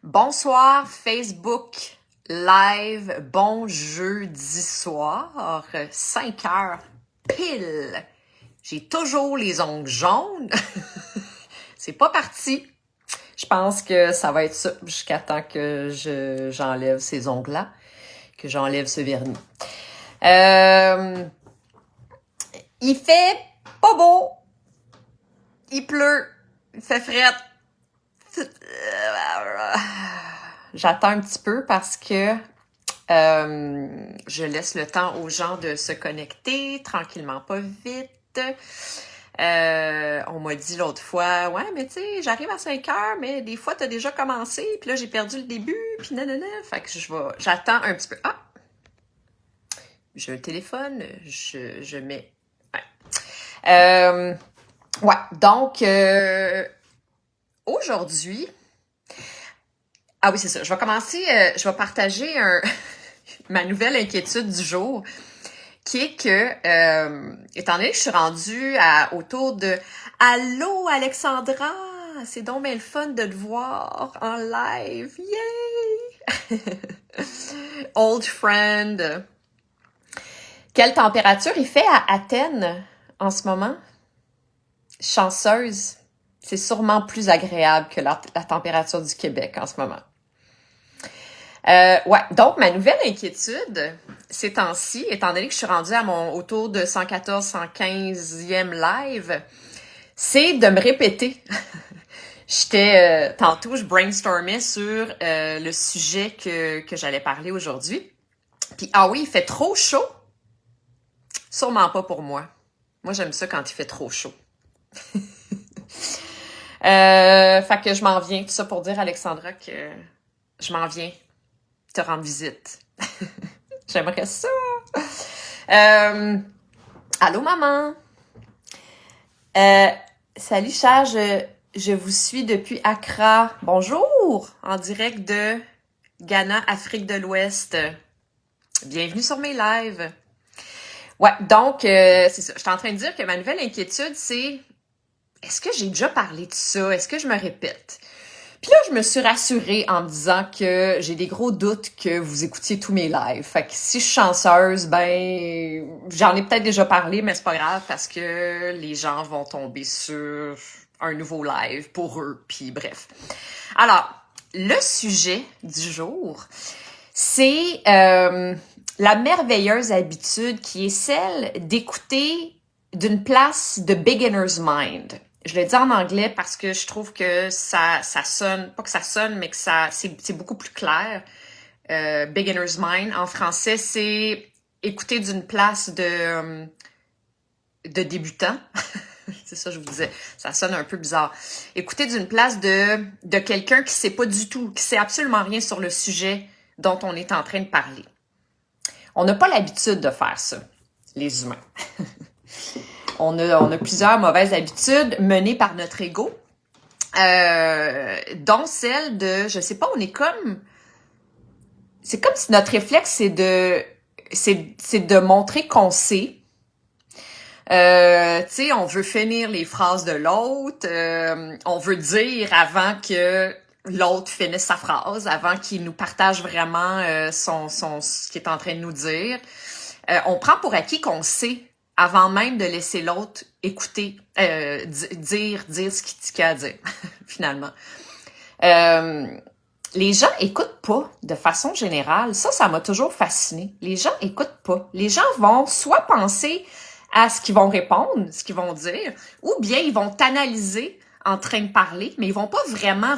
Bonsoir Facebook Live, bon jeudi soir, 5 heures pile. J'ai toujours les ongles jaunes. C'est pas parti. Je pense que ça va être ça jusqu'à temps que j'enlève ces ongles-là, que j'enlève ce vernis. Il fait pas beau. Il pleut. Il fait fret. J'attends un petit peu parce que je laisse le temps aux gens de se connecter tranquillement, pas vite. On m'a dit l'autre fois, ouais, mais tu sais, j'arrive à 5 heures, mais des fois, t'as déjà commencé, puis là, j'ai perdu le début, puis nanana. Fait que j'attends un petit peu. Ah! J'ai un téléphone, je mets. Ouais. Ouais, donc, aujourd'hui, ah oui, c'est ça. Je vais commencer, je vais partager ma nouvelle inquiétude du jour, qui est que, étant donné que je suis rendue autour de « Allô, Alexandra! C'est donc bien le fun de te voir en live! Yay! » Old friend. Quelle température il fait à Athènes en ce moment? Chanceuse. C'est sûrement plus agréable que la température du Québec en ce moment. Ouais, donc ma nouvelle inquiétude ces temps-ci, étant donné que je suis rendue autour de 114-115e live, c'est de me répéter. Tantôt, je brainstormais sur le sujet que j'allais parler aujourd'hui. Puis, ah oui, il fait trop chaud. Sûrement pas pour moi. Moi, j'aime ça quand il fait trop chaud. Fait que je m'en viens. Tout ça pour dire, Alexandra, que je m'en viens te rendre visite. J'aimerais ça. Allô, maman. Salut, cher, je vous suis depuis Accra. Bonjour, en direct de Ghana, Afrique de l'Ouest. Bienvenue sur mes lives. Ouais, donc, c'est ça. Je suis en train de dire que ma nouvelle inquiétude, c'est est-ce que j'ai déjà parlé de ça? Est-ce que je me répète? Puis là, je me suis rassurée en me disant que j'ai des gros doutes que vous écoutiez tous mes lives. Fait que si je suis chanceuse, ben, j'en ai peut-être déjà parlé, mais c'est pas grave parce que les gens vont tomber sur un nouveau live pour eux. Puis bref. Alors, le sujet du jour, c'est la merveilleuse habitude qui est celle d'écouter d'une place de beginner's mind. Je le dis en anglais parce que je trouve que ça sonne, pas que ça sonne, mais que c'est beaucoup plus clair. Beginner's mind, en français, c'est écouter d'une place de débutant. C'est ça, je vous disais. Ça sonne un peu bizarre. Écouter d'une place de quelqu'un qui sait pas du tout, qui sait absolument rien sur le sujet dont on est en train de parler. On n'a pas l'habitude de faire ça, les humains. On a plusieurs mauvaises habitudes menées par notre ego, dont celle de, je sais pas, c'est comme si notre réflexe c'est de montrer qu'on sait. Tu sais, on veut finir les phrases de l'autre, on veut dire avant que l'autre finisse sa phrase, avant qu'il nous partage vraiment ce qu'il est en train de nous dire. On prend pour acquis qu'on sait avant même de laisser l'autre écouter, dire ce qu'il a à dire, finalement. Les gens écoutent pas de façon générale. Ça m'a toujours fasciné. Les gens écoutent pas. Les gens vont soit penser à ce qu'ils vont répondre, ce qu'ils vont dire, ou bien ils vont t'analyser en train de parler, mais ils vont pas vraiment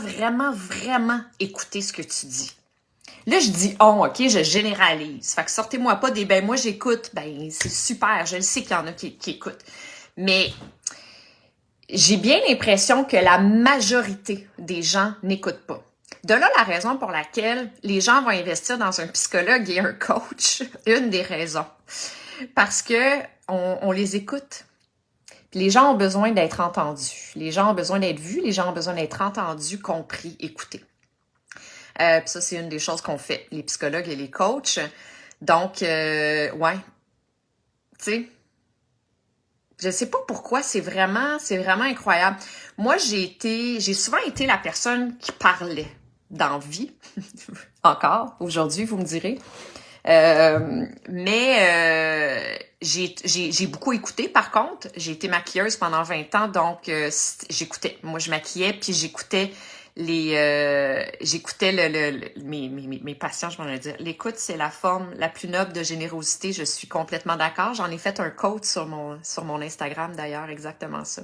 écouter ce que tu dis. Là, je dis « on », OK, je généralise. Fait que sortez-moi pas des « ben moi j'écoute ». Ben c'est super, je le sais qu'il y en a qui écoutent. Mais j'ai bien l'impression que la majorité des gens n'écoutent pas. De là, la raison pour laquelle les gens vont investir dans un psychologue et un coach, une des raisons. Parce que on les écoute. Puis les gens ont besoin d'être entendus. Les gens ont besoin d'être vus. Les gens ont besoin d'être entendus, compris, écoutés. Puis ça, c'est une des choses qu'on fait, les psychologues et les coachs. Donc, ouais, tu sais, je sais pas pourquoi, c'est vraiment incroyable. Moi, j'ai souvent été la personne qui parlait. dans vie. Encore, aujourd'hui, vous me direz. J'ai beaucoup écouté, par contre. J'ai été maquilleuse pendant 20 ans, donc j'écoutais. Moi, je maquillais, puis j'écoutais j'écoutais mes patients, je m'en ai dit. L'écoute, c'est la forme la plus noble de générosité. Je suis complètement d'accord. J'en ai fait un quote sur mon Instagram, d'ailleurs, exactement ça.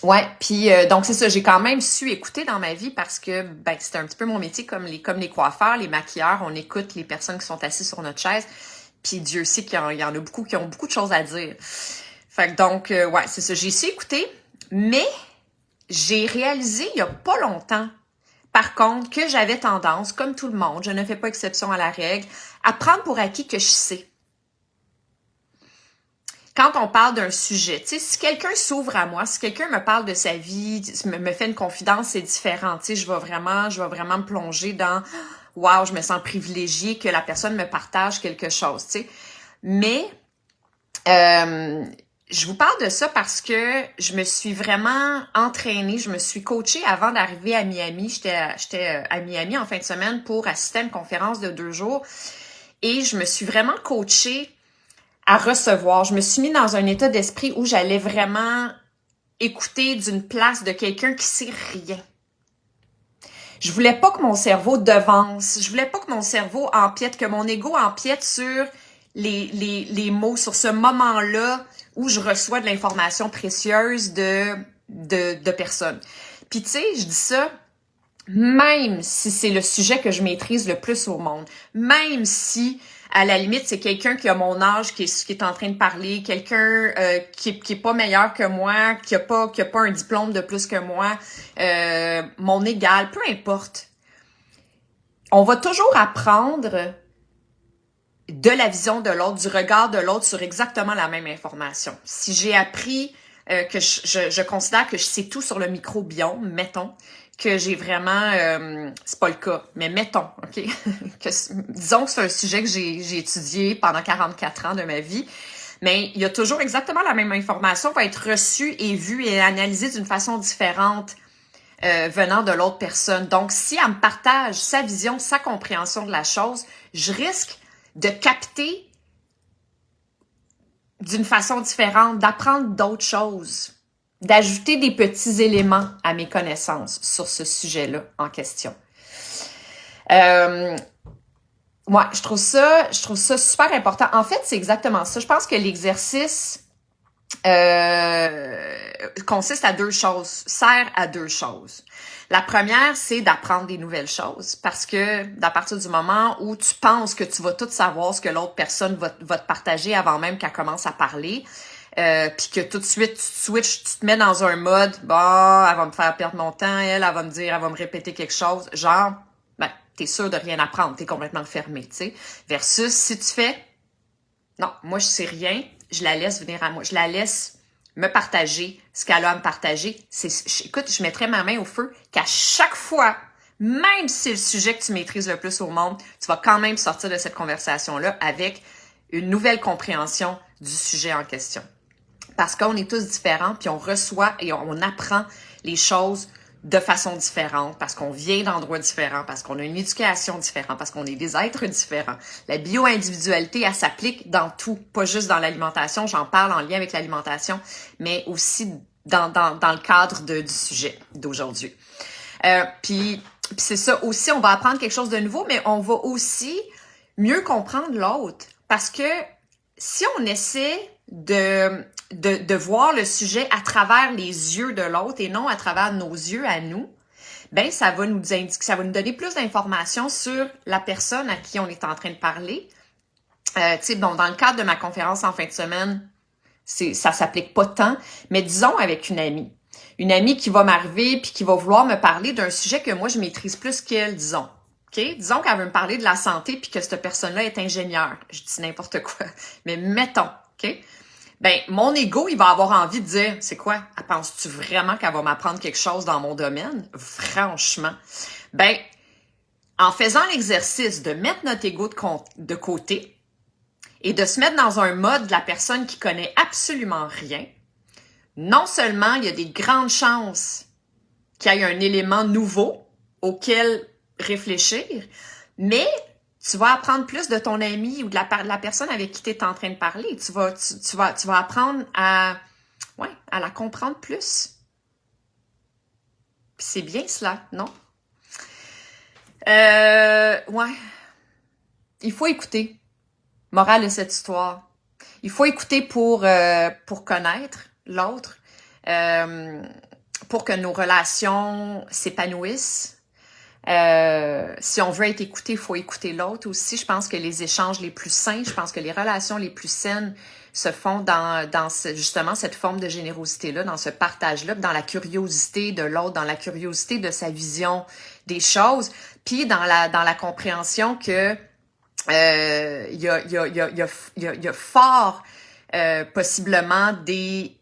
Ouais, puis donc c'est ça, j'ai quand même su écouter dans ma vie parce que ben c'est un petit peu mon métier comme les coiffeurs, les maquilleurs, on écoute les personnes qui sont assises sur notre chaise. Puis Dieu sait qu'il y en a beaucoup qui ont beaucoup de choses à dire. Fait que donc ouais, c'est ça, j'ai su écouter, mais j'ai réalisé il y a pas longtemps par contre que j'avais tendance, comme tout le monde, je ne fais pas exception à la règle, à prendre pour acquis que je sais. Quand on parle d'un sujet, tu sais, si quelqu'un s'ouvre à moi, si quelqu'un me parle de sa vie, me fait une confidence, c'est différent, tu sais, je vais vraiment me plonger dans « Wow, je me sens privilégiée que la personne me partage quelque chose », tu sais. Mais, je vous parle de ça parce que je me suis vraiment entraînée, je me suis coachée avant d'arriver à Miami. J'étais à Miami en fin de semaine pour assister à une conférence de 2 jours et je me suis vraiment coachée à recevoir. Je me suis mis dans un état d'esprit où j'allais vraiment écouter d'une place de quelqu'un qui sait rien. Je voulais pas que mon cerveau devance. Je voulais pas que mon cerveau empiète, que mon ego empiète sur les mots, sur ce moment-là où je reçois de l'information précieuse de personnes. Puis tu sais, je dis ça, même si c'est le sujet que je maîtrise le plus au monde, même si à la limite, c'est quelqu'un qui a mon âge, qui est en train de parler, quelqu'un qui est pas meilleur que moi, qui a pas un diplôme de plus que moi, mon égal, peu importe. On va toujours apprendre de la vision de l'autre, du regard de l'autre sur exactement la même information. Si j'ai appris que je considère que je sais tout sur le microbiome, mettons, que j'ai vraiment, c'est pas le cas, mais mettons, ok, disons que c'est un sujet que j'ai étudié pendant 44 ans de ma vie, mais il y a toujours exactement la même information va être reçue et vue et analysée d'une façon différente venant de l'autre personne. Donc, si elle me partage sa vision, sa compréhension de la chose, je risque de capter d'une façon différente, d'apprendre d'autres choses, d'ajouter des petits éléments à mes connaissances sur ce sujet-là en question. Ouais, je trouve ça super important. En fait, c'est exactement ça. Je pense que l'exercice consiste à 2 choses, sert à 2 choses. La première, c'est d'apprendre des nouvelles choses parce que à partir du moment où tu penses que tu vas tout savoir ce que l'autre personne va te partager avant même qu'elle commence à parler, puis que tout de suite tu switches, tu te mets dans un mode « Bon, elle va me faire perdre mon temps, elle va me dire, elle va me répéter quelque chose », genre, ben, t'es sûr de rien apprendre, t'es complètement fermé, tu sais. Versus si tu fais « Non, moi je sais rien, je la laisse venir à moi, je la laisse me partager ce qu'elle a à me partager. » Écoute, je mettrais ma main au feu qu'à chaque fois, même si c'est le sujet que tu maîtrises le plus au monde, tu vas quand même sortir de cette conversation-là avec une nouvelle compréhension du sujet en question. Parce qu'on est tous différents, puis on reçoit et on apprend les choses de façon différente, parce qu'on vient d'endroits différents, parce qu'on a une éducation différente, parce qu'on est des êtres différents. La bio-individualité, elle s'applique dans tout, pas juste dans l'alimentation, j'en parle en lien avec l'alimentation, mais aussi dans le cadre du sujet d'aujourd'hui. Puis c'est ça aussi, on va apprendre quelque chose de nouveau, mais on va aussi mieux comprendre l'autre, parce que si on essaie de voir le sujet à travers les yeux de l'autre et non à travers nos yeux à nous, ben ça va nous indiquer, ça va nous donner plus d'informations sur la personne à qui on est en train de parler. Tu sais, bon, dans le cadre de ma conférence en fin de semaine, ça s'applique pas tant, mais disons avec une amie qui va m'arriver puis qui va vouloir me parler d'un sujet que moi je maîtrise plus qu'elle, disons. OK? Disons qu'elle veut me parler de la santé puis que cette personne-là est ingénieure. Je dis n'importe quoi. Mais mettons, OK? Ben, mon ego, il va avoir envie de dire, c'est quoi? Penses-tu vraiment qu'elle va m'apprendre quelque chose dans mon domaine? Franchement. Ben, en faisant l'exercice de mettre notre ego de côté et de se mettre dans un mode de la personne qui connaît absolument rien, non seulement il y a des grandes chances qu'il y ait un élément nouveau auquel réfléchir, mais tu vas apprendre plus de ton ami ou de la personne avec qui tu es en train de parler. Tu vas apprendre à la comprendre plus. Puis c'est bien cela, non? Ouais. Il faut écouter. Morale de cette histoire. Il faut écouter pour connaître l'autre, pour que nos relations s'épanouissent. Si on veut être écouté, il faut écouter l'autre aussi. Je pense que les échanges les plus sains, je pense que les relations les plus saines se font dans justement cette forme de générosité-là, dans ce partage-là, dans la curiosité de l'autre, dans la curiosité de sa vision des choses, puis dans la compréhension que il y a fort possiblement des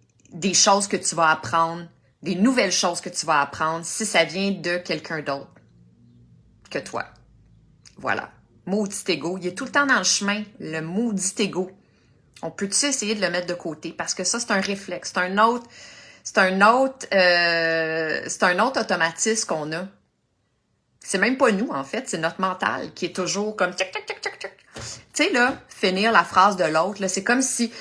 choses que tu vas apprendre, des nouvelles choses que tu vas apprendre si ça vient de quelqu'un d'autre que toi. Voilà. Maudit ego. Il est tout le temps dans le chemin, le maudit ego. On peut-tu essayer de le mettre de côté? Parce que ça, c'est un réflexe. C'est un autre automatisme qu'on a. C'est même pas nous, en fait. C'est notre mental qui est toujours comme tchac, tchac, tchac, tchac, tchac. Tu sais, là, finir la phrase de l'autre, là, c'est comme si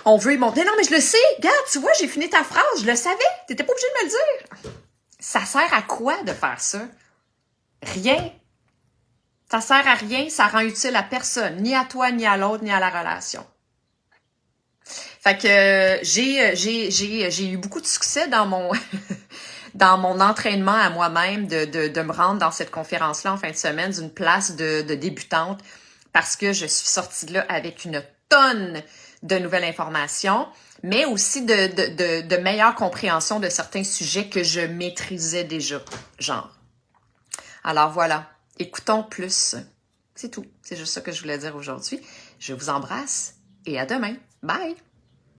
on veut y monter. Non, mais je le sais. Regarde, tu vois, j'ai fini ta phrase. Je le savais. T'étais pas obligé de me le dire. Ça sert à quoi de faire ça? Rien. Ça sert à rien. Ça rend utile à personne. Ni à toi, ni à l'autre, ni à la relation. Fait que j'ai eu beaucoup de succès dans mon dans mon entraînement à moi-même de me rendre dans cette conférence-là en fin de semaine d'une place de débutante parce que je suis sortie de là avec une tonne de nouvelles informations, mais aussi de meilleure compréhension de certains sujets que je maîtrisais déjà, genre. Alors voilà, écoutons plus. C'est tout. C'est juste ça que je voulais dire aujourd'hui. Je vous embrasse et à demain. Bye!